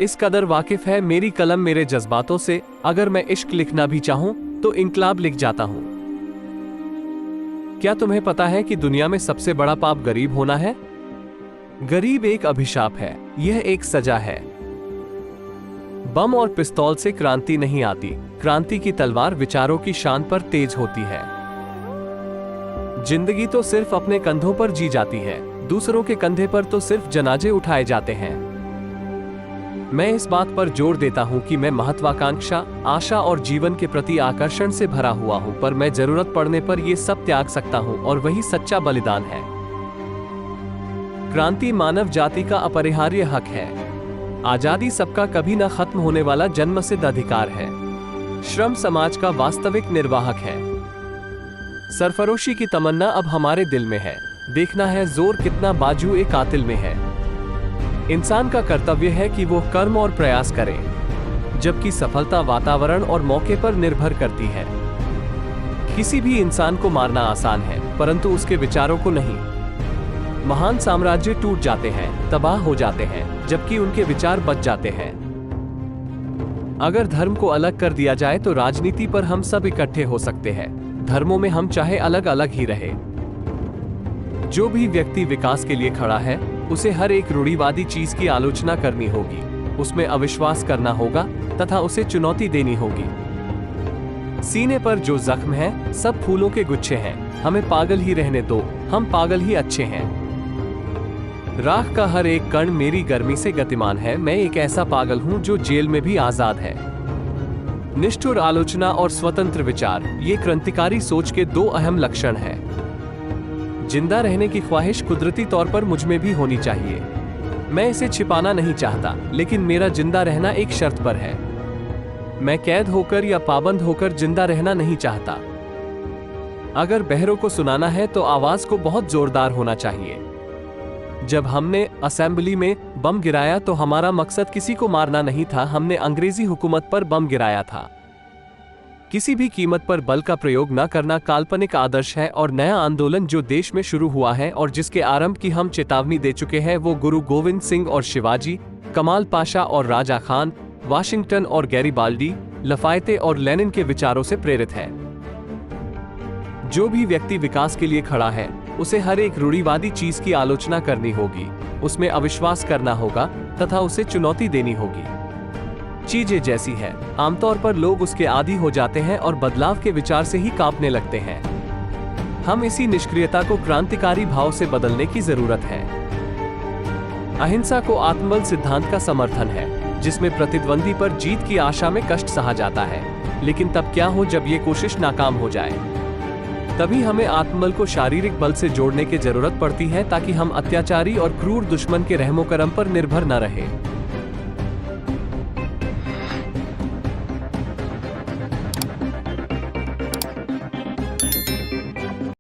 इस कदर वाकिफ है मेरी कलम मेरे जज्बातों से, अगर मैं इश्क लिखना भी चाहूं तो इनकलाब लिख जाता हूं। क्या तुम्हें पता है कि दुनिया में सबसे बड़ा पाप गरीब होना है? गरीब एक अभिशाप है, यह एक सजा है। बम और पिस्तौल से क्रांति नहीं आती, क्रांति की तलवार विचारों की शान पर तेज होती है। जिंदगी तो सिर्फ अपने कंधों पर जी जाती है, दूसरों के कंधे पर तो सिर्फ जनाजे उठाए जाते हैं। मैं इस बात पर जोर देता हूं कि मैं महत्वाकांक्षा, आशा और जीवन के प्रति आकर्षण से भरा हुआ हूं, पर मैं जरूरत पड़ने पर यह सब त्याग सकता हूं और वही सच्चा बलिदान है। क्रांति मानव जाति का अपरिहार्य हक है। आजादी सबका कभी न खत्म होने वाला जन्मसिद्ध अधिकार है। श्रम समाज का वास्तविक निर्वाहक है। सरफरोशी की तमन्ना अब हमारे दिल में है। देखना है जोर कितना बाजू ए कातिल में है। इंसान का कर्तव्य है कि वो कर्म और प्रयास करे, जबकि सफलता वातावरण और मौके पर निर्भर करती है। किसी भी इंसान को मारना आसान है, परंतु उसके विचारों को नहीं। महान साम्राज्य टूट जाते हैं, तबाह हो जाते हैं, जबकि उनके विचार बच जाते हैं। अगर धर्म को अलग कर दिया जाए तो राजनीति पर हम सब इकट्ठे हो सकते हैं। धर्मों में हम चाहे अलग अलग ही रहे। जो भी व्यक्ति विकास के लिए खड़ा है, उसे हर एक रूढ़िवादी चीज की आलोचना करनी होगी, उसमें अविश्वास करना होगा तथा उसे चुनौती देनी होगी। सीने पर जो जख्म है सब फूलों के गुच्छे हैं, हमें पागल ही रहने दो, हम पागल ही अच्छे हैं। राख का हर एक कण मेरी गर्मी से गतिमान है, मैं एक ऐसा पागल हूं जो जेल में भी आजाद है। निष्ठुर आलोचना और स्वतंत्र विचार, ये क्रांतिकारी सोच के दो अहम लक्षण हैं। जिंदा रहने की ख्वाहिश कुदरती तौर पर मुझ में भी होनी चाहिए। मैं इसे छिपाना नहीं चाहता, लेकिन मेरा जिंदा रहना एक शर्त पर है। मैं कैद होकर या पाबंद होकर जिंदा रहना नहीं चाहता। अगर बहरों को सुनाना है तो आवाज को बहुत जोरदार होना चाहिए। जब हमने असेंबली में बम गिराया तो हमारा मकसद किसी को मारना नहीं था, हमने अंग्रेजी हुकूमत पर बम गिराया था। किसी भी कीमत पर बल का प्रयोग न करना काल्पनिक आदर्श है और नया आंदोलन जो देश में शुरू हुआ है और जिसके आरंभ की हम चेतावनी दे चुके हैं, वो गुरु गोविंद सिंह और शिवाजी, कमाल पाशा और राजा खान, वाशिंगटन और गैरीबाल्डी, लफायते और लेनिन के विचारों से प्रेरित है। जो भी व्यक्ति विकास के लिए खड़ा है, उसे हर एक रूढ़िवादी चीज की आलोचना करनी होगी, उसमें अविश्वास करना होगा तथा उसे चुनौती देनी होगी। चीजें जैसी है, आमतौर पर लोग उसके आदी हो जाते हैं और बदलाव के विचार से ही कांपने लगते हैं। हम इसी निष्क्रियता को क्रांतिकारी भाव से बदलने की जरूरत है। अहिंसा को आत्मबल सिद्धांत का समर्थन है, जिसमें प्रतिद्वंदी पर जीत की आशा में कष्ट सहा जाता है। लेकिन तब क्या हो जब ये कोशिश नाकाम हो जाए? तभी हमें आत्मबल को शारीरिक बल से जोड़ने की जरूरत पड़ती है, ताकि हम अत्याचारी और क्रूर दुश्मन के रहमो करम पर निर्भर न रहे।